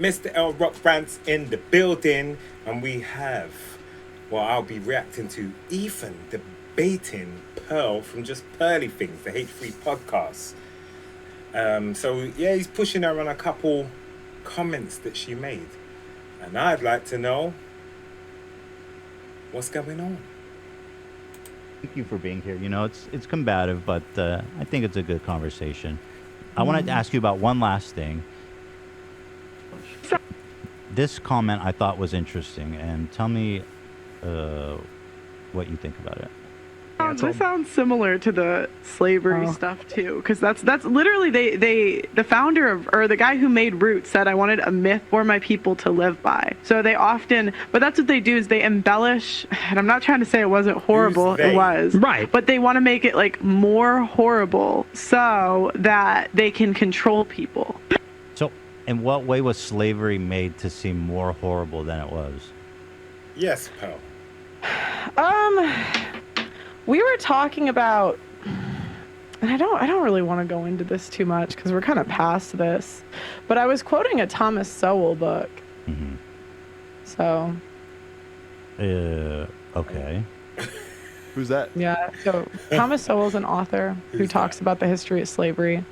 Mr. L. Rock Brands in the building, and we have, well, I'll be reacting to Ethan debating Pearl from Just Pearly Things, the H3 podcast. So yeah, he's pushing her on a couple comments that she made, and I'd like to know what's going on. Thank you for being here. You know, it's combative, but I think it's a good conversation. I wanted to ask you about one last thing. This comment I thought was interesting, and tell me what you think about it. This sounds similar to the slavery stuff too, because that's literally the founder of, or the guy who made Roots said, I wanted a myth for my people to live by. So they often, but that's what they do, is they embellish, and I'm not trying to say it wasn't horrible, it was, right, but they want to make it like more horrible so that they can control people. So in what way was slavery made to seem more horrible than it was? Yes, Pearl. We were talking about, and I don't really want to go into this too much because we're kind of past this, but I was quoting a Thomas Sowell book. Mm-hmm. So. Okay. Who's that? Yeah. So Thomas Sowell's an author who talks about the history of slavery.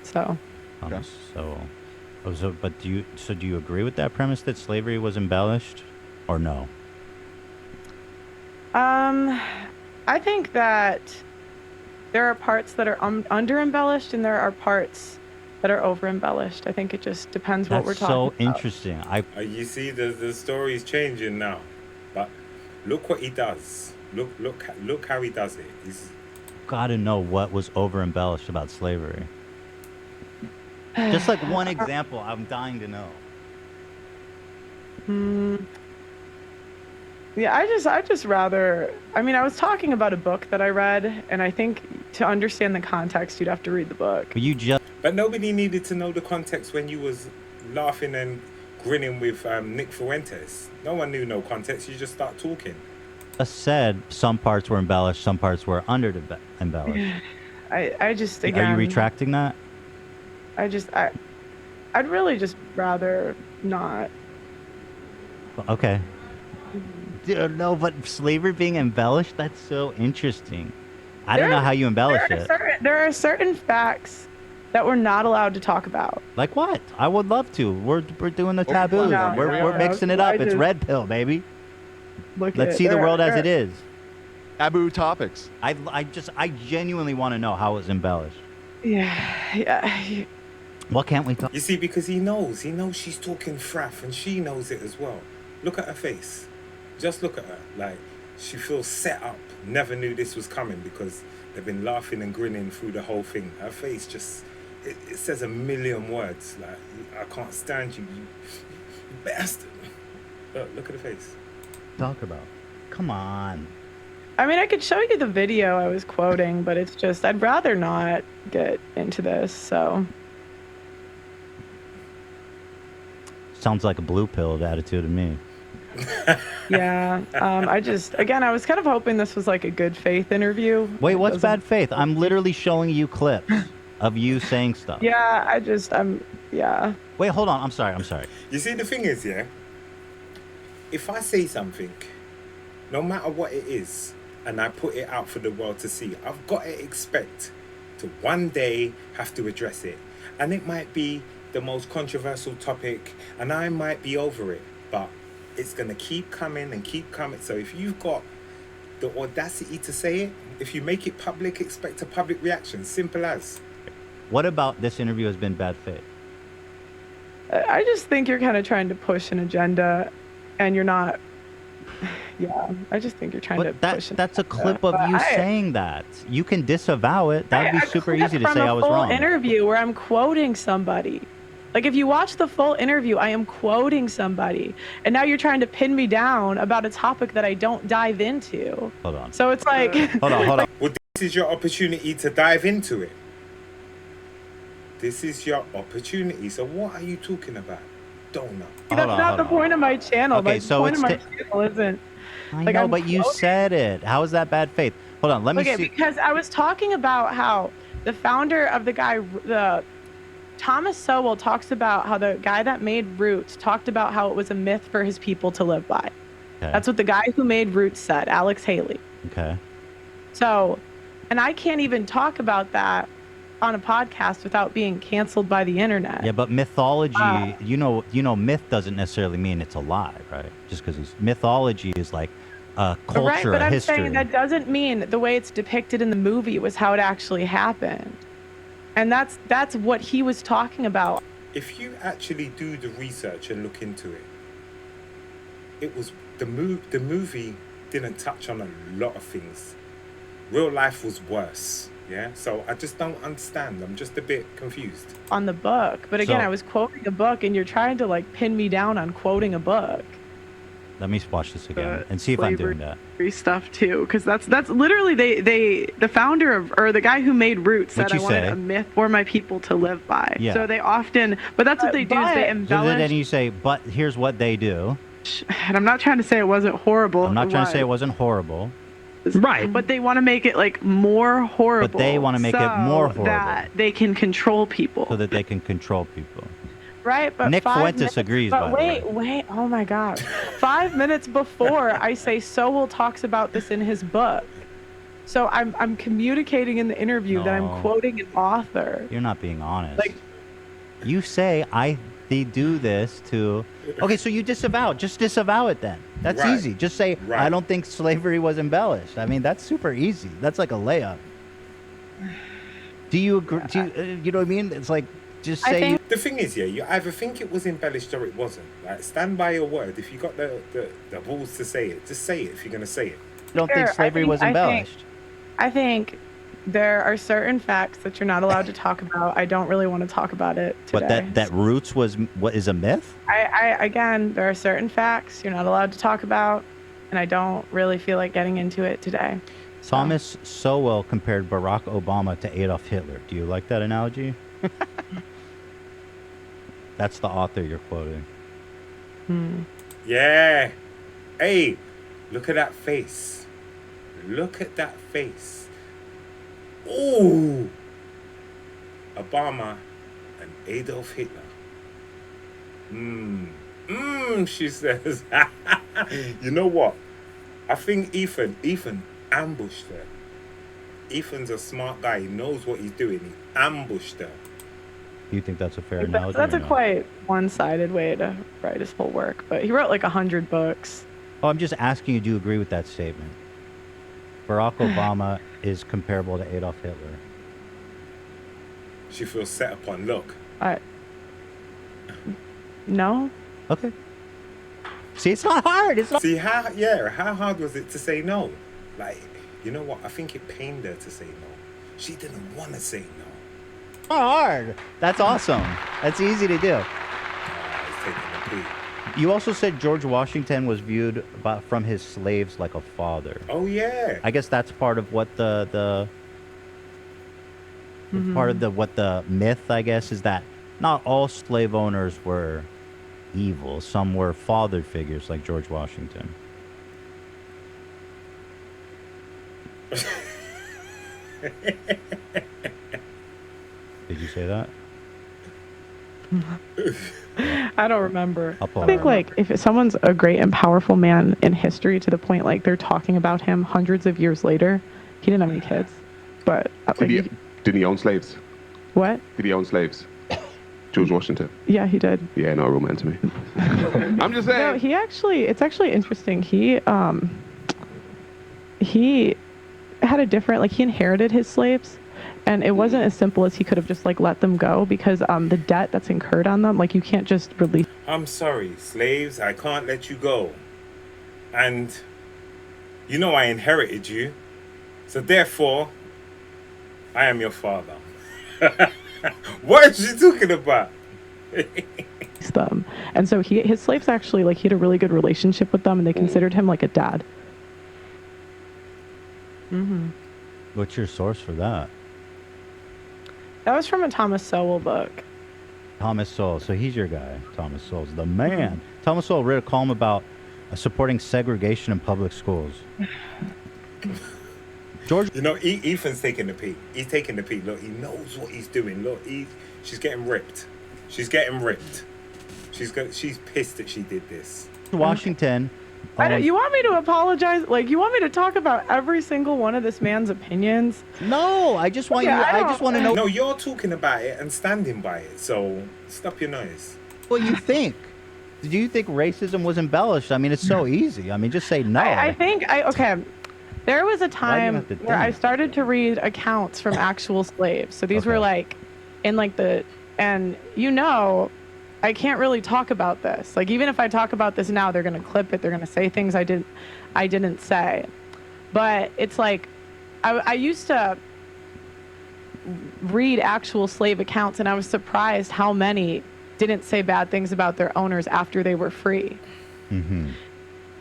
So. Thomas Sowell. Oh, so do you agree with that premise that slavery was embellished, or no? I think that there are parts that are under-embellished and there are parts that are over-embellished. I think it just depends what we're talking about. That's so interesting. You see, the story's changing now, but look what he does. Look how he does it. He's got to know what was over-embellished about slavery. Just like one example, I'm dying to know. Yeah, I just rather, I mean, I was talking about a book that I read, and I think to understand the context, you'd have to read the book. But nobody needed to know the context when you was laughing and grinning with Nick Fuentes. No one knew no context. You just start talking. I said some parts were embellished, some parts were embellished. I just, again. Are you retracting that? I'd really just rather not. Okay. No, but slavery being embellished, that's so interesting. I don't know how you embellish it. There are certain facts that we're not allowed to talk about. Like what? I would love to. We're doing the taboos. We're mixing it up. It's red pill, baby. Let's see the world as it is. Taboo topics. I genuinely want to know how it's embellished. Yeah. What can't we talk? You see, because he knows she's talking fraff, and she knows it as well. Look at her face. Just look at her, like she feels set up. Never knew this was coming because they've been laughing and grinning through the whole thing. Her face just, it says a million words. Like, I can't stand you, you bastard. Look at the face. Talk about. Come on. I mean, I could show you the video I was quoting, but it's just, I'd rather not get into this, so. Sounds like a blue pill attitude to me. Yeah, I was kind of hoping this was like a good faith interview. Wait, what's bad faith? I'm literally showing you clips of you saying stuff. Yeah, yeah. Wait, hold on. I'm sorry. You see, the thing is, yeah, if I say something, no matter what it is, and I put it out for the world to see, I've got to expect to one day have to address it. And it might be the most controversial topic, and I might be over it, but it's going to keep coming and keep coming. So if you've got the audacity to say it, if you make it public, expect a public reaction. Simple as. What about this interview has been bad faith? I just think you're kind of trying to push an agenda, and you're not. Yeah, I just think you're trying to push. That's a clip of you saying that. You can disavow it. That'd be super easy to say I was wrong. From a full interview where I'm quoting somebody. Like, if you watch the full interview, I am quoting somebody. And now you're trying to pin me down about a topic that I don't dive into. Hold on. So it's like... Hold on. Well, this is your opportunity to dive into it. This is your opportunity. So what are you talking about? Don't know. That's not the point of my channel. Okay, the point of my channel isn't... I know, but you said it. How is that bad faith? Hold on, let me see. Okay, because I was talking about how the founder of the guy, Thomas Sowell talks about how the guy that made Roots talked about how it was a myth for his people to live by. Okay. That's what the guy who made Roots said, Alex Haley. Okay. So, and I can't even talk about that on a podcast without being canceled by the internet. Yeah, but mythology, myth doesn't necessarily mean it's a lie, right? Just because mythology is like a culture, right, but a I'm history. saying that doesn't mean the way it's depicted in the movie was how it actually happened. And that's what he was talking about. If you actually do the research and look into it, it was the movie didn't touch on a lot of things. Real life was worse. Yeah, so I just don't understand. I'm just a bit confused. On the book, but again, I was quoting a book, and you're trying to like pin me down on quoting a book. Let me watch this again and see if I'm doing that. Stuff too, because that's literally the founder of, or the guy who made Roots said I wanted a myth for my people to live by. Yeah. So they often, but that's what they do is they embellish. So then you say, but here's what they do. And I'm not trying to say it wasn't horrible. I'm not trying to say it wasn't horrible. Right, but they want to make it like more horrible. But they want to make it more horrible. That they can control people. So that they can control people. Right, but Nick Fuentes agrees. But wait, oh my God! 5 minutes before I say Sowell talks about this in his book, so I'm communicating in the interview that I'm quoting an author. You're not being honest. Like, you say they do this to. Okay, so you disavow. Just disavow it then. That's easy. Just say I don't think slavery was embellished. I mean, that's super easy. That's like a layup. Do you agree? You know what I mean? It's like. Just say the thing is, yeah, you either think it was embellished or it wasn't. Like, stand by your word. If you got the balls to say it, just say it if you're going to say it. You don't think slavery was embellished? I think there are certain facts that you're not allowed to talk about. I don't really want to talk about it today. But that Roots was what is a myth? Again, there are certain facts you're not allowed to talk about, and I don't really feel like getting into it today. Thomas Sowell compared Barack Obama to Adolf Hitler. Do you like that analogy? That's the author you're quoting. Yeah. Hey, look at that face. Look at that face. Ooh. Obama and Adolf Hitler. She says. You know what? I think Ethan ambushed her. Ethan's a smart guy. He knows what he's doing. He ambushed her. Do you think that's a fair analogy? That's a quite one-sided way to write his whole work, but he wrote like 100 books. Oh, I'm just asking you, do you agree with that statement? Barack Obama is comparable to Adolf Hitler. She feels set upon. Look. No. Okay. See, it's not hard. It's not. See, how hard was it to say no? Like, you know what? I think it pained her to say no. She didn't want to say no. Not hard. That's awesome. That's easy to do. He's taking the plea. You also said George Washington was viewed from his slaves like a father. Oh yeah. I guess that's part of what the what the myth, I guess, is that not all slave owners were evil. Some were father figures like George Washington. Did you say that? I don't remember. I think like if someone's a great and powerful man in history to the point like they're talking about him hundreds of years later, he didn't have any kids, but did he own slaves? What? Did he own slaves? George Washington. Yeah, he did. Yeah, no, real man to me. I'm just saying. No, it's actually interesting. He had a different, like, he inherited his slaves, and it wasn't as simple as he could have just like let them go, because the debt that's incurred on them, like, you can't just release. I'm sorry, slaves, I can't let you go. And you know I inherited you, so therefore I am your father. What is she talking about? Them. And so his slaves actually, like, he had a really good relationship with them, and they considered him like a dad. What's your source for that? That was from a Thomas Sowell book. Thomas Sowell. So he's your guy. Thomas Sowell's the man. Thomas Sowell wrote a column about supporting segregation in public schools. George. You know, Ethan's taking the pee. He's taking the pee. Look, he knows what he's doing. Look, she's getting ripped. She's getting ripped. She's pissed that she did this. Washington. You want me to apologize? Like, you want me to talk about every single one of this man's opinions? No, I just want I just want to know. No, you're talking about it and standing by it. So stop your noise. What you think? Do you think racism was embellished? I mean, it's so easy. I mean, just say no. Okay. There was a time where I started to read accounts from actual slaves. So these were like, in like and you know, I can't really talk about this. Like, even if I talk about this now, they're gonna clip it. They're gonna say things I didn't say. But it's like, I used to read actual slave accounts, and I was surprised how many didn't say bad things about their owners after they were free. Mm-hmm.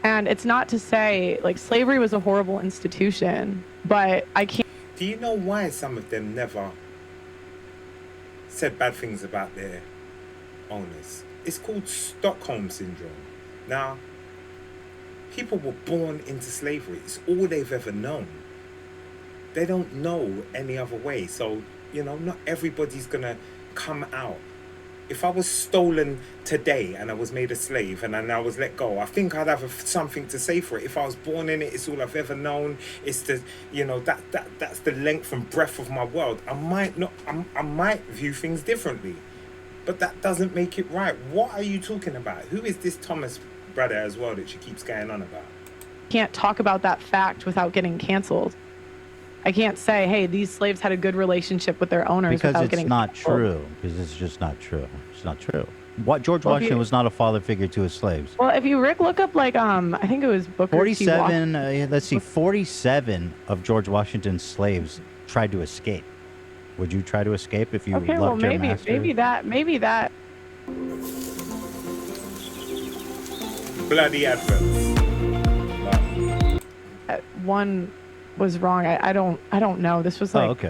And it's not to say, like, slavery was a horrible institution, but I can't... Do you know why some of them never said bad things about their owners? It's called Stockholm Syndrome. Now, people were born into slavery. It's all they've ever known. They don't know any other way. So, you know, not everybody's going to come out. If I was stolen today and I was made a slave and I was let go, I think I'd have something to say for it. If I was born in it, it's all I've ever known. It's the, you know, that's the length and breadth of my world. I might view things differently, but that doesn't make it right. What are you talking about? Who is this Thomas brother as well that she keeps going on about? Can't talk about that fact without getting canceled. I can't say, hey, these slaves had a good relationship with their owners without getting canceled. Because it's not true. Because it's just not true. It's not true. George Washington was not a father figure to his slaves. Well, if you, Rick, look up, like, I think it was Booker 47, let's see, 47 of George Washington's slaves tried to escape. Would you try to escape if you loved your master? Maybe that. Bloody adverts. Wow. One was wrong. I don't know. This was like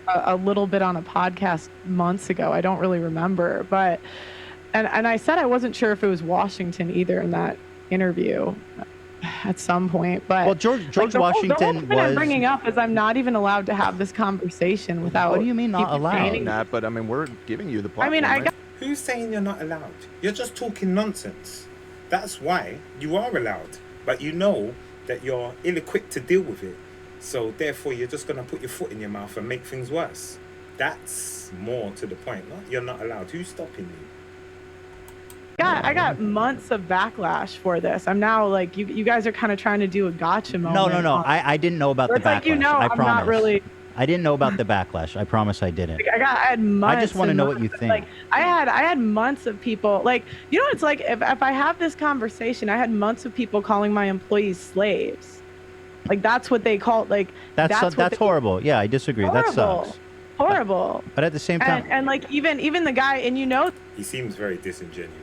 a little bit on a podcast months ago. I don't really remember, but and I said I wasn't sure if it was Washington either in that interview at some point. But well, George Washington was. I'm bringing up is I'm not even allowed to have this conversation without. What do you mean not allowed? That, but I mean we're giving you the platform. I mean, who's saying you're not allowed? You're just talking nonsense. That's why you are allowed, but you know that you're ill-equipped to deal with it. So therefore, you're just going to put your foot in your mouth and make things worse. That's more to the point. No, you're not allowed. Who's stopping you? I got months of backlash for this. I'm now like, you guys are kind of trying to do a gotcha moment. No. I didn't know about the backlash. Like, you know, I promise. I'm not really... I didn't know about the backlash. I promise I didn't. Like, I had months. I just want to know what you think. Like, I had months of people, like, you know, it's like if I have this conversation, I had months of people calling my employees slaves. Like, that's what they call, like, that's horrible. Yeah, I disagree. Horrible. That sucks. Horrible. But at the same time, and like even the guy, and you know, he seems very disingenuous.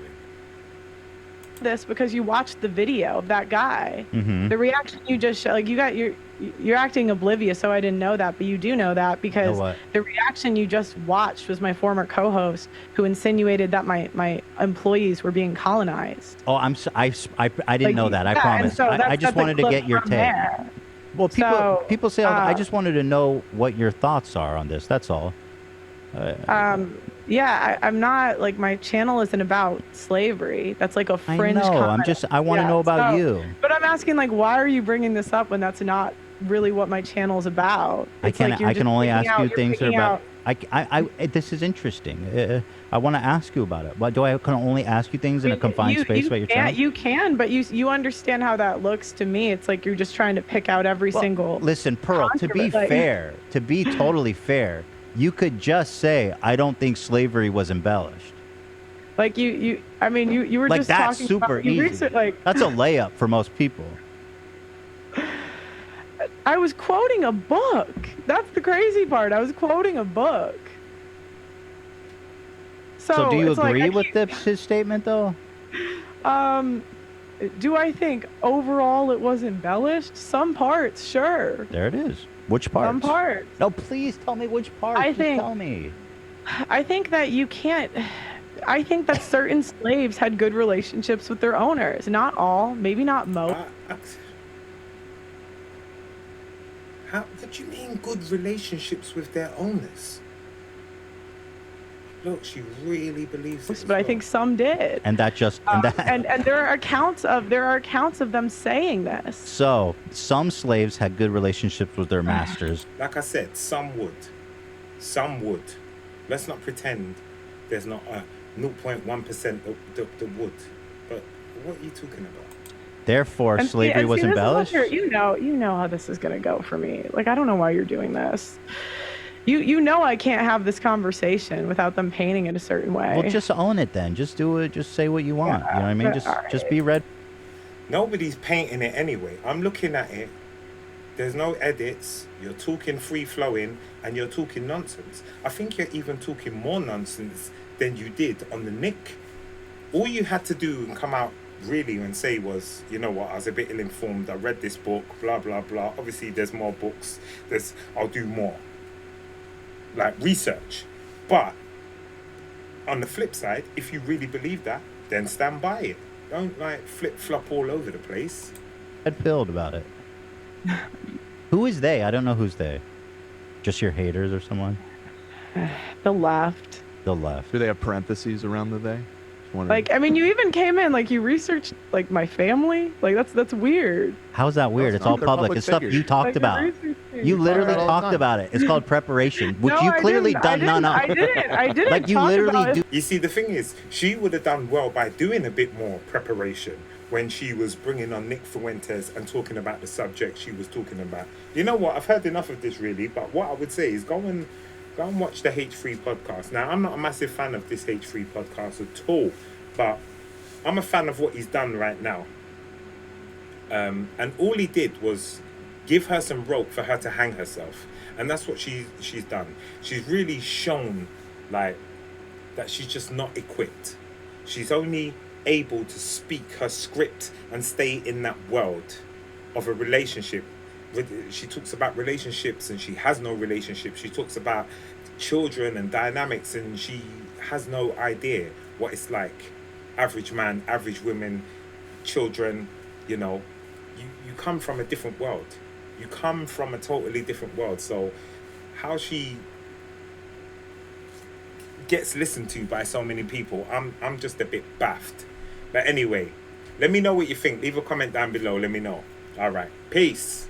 This because you watched the video of that guy. Mm-hmm. The reaction you just showed, like, you're acting oblivious, so I didn't know that, but you do know that because the reaction you just watched was my former co-host who insinuated that my employees were being colonized. Oh, I didn't know that. I promise. So I just wanted to get your take. There. Well, people say, I just wanted to know what your thoughts are on this. That's all. Yeah, I'm not, like, my channel isn't about slavery. That's like a fringe comment. I want to know about you. But I'm asking, like, why are you bringing this up when that's not really what my channel's about? I can only ask you things that are about. This is interesting. I want to ask you about it. But I can only ask you things in a confined space about your channel? You can, but you understand how that looks to me. It's like you're just trying to pick out every single... Listen, Pearl, to be fair, to be totally fair, you could just say, I don't think slavery was embellished. Like you were like, just that's talking super about, easy. That's a layup for most people. I was quoting a book. That's the crazy part. I was quoting a book. So do you agree with his statement, though? Do I think overall it was embellished? Some parts, sure. There it is. Which parts? Some parts. No, please tell me which parts. Tell me. I think that you can't... I think that certain slaves had good relationships with their owners. Not all. Maybe not most. What do you mean good relationships with their owners? Look, she really believes it. But I think some did. And that just and there are accounts of them saying this. So some slaves had good relationships with their masters. Like I said, some would. Let's not pretend there's not a 0.1% that would. But what are you talking about? Therefore, slavery was embellished. You know how this is gonna go for me. Like, I don't know why you're doing this. You know I can't have this conversation without them painting it a certain way. Well, just own it then. Just do it. Just say what you want. You know what I mean? Just be red. Nobody's painting it anyway. I'm looking at it. There's no edits. You're talking free flowing and you're talking nonsense. I think you're even talking more nonsense than you did on the Nick. All you had to do and come out really and say was, you know what, I was a bit ill-informed. I read this book, blah, blah, blah. Obviously, there's more books. I'll do more. Like research. But on the flip side, if you really believe that, then stand by it. Don't like flip-flop all over the place. Red-pilled about it. Who is they? I don't know who's they. Just your haters or someone? The left. The left. Do they have parentheses around the they? Like, I mean, you even came in, like, you researched, like, my family. Like, that's weird. How's that weird? It's all public. It's stuff you talked about. You literally talked about it. It's called preparation, which you clearly done none of. I didn't. Like, you literally do. You see, the thing is, she would have done well by doing a bit more preparation when she was bringing on Nick Fuentes and talking about the subject she was talking about. You know what? I've heard enough of this, really. But what I would say is go and watch the H3 podcast. Now, I'm not a massive fan of this H3 podcast at all, but I'm a fan of what he's done right now. And all he did was give her some rope for her to hang herself. And that's what she's done. She's really shown, like, that she's just not equipped. She's only able to speak her script and stay in that world of a relationship. She talks about relationships and she has no relationship. She talks about children and dynamics and she has no idea what it's like. Average man, average women, children, you know. You come from a different world. You come from a totally different world. So how she gets listened to by so many people, I'm just a bit baffed. But anyway, let me know what you think. Leave a comment down below. Let me know. All right. Peace.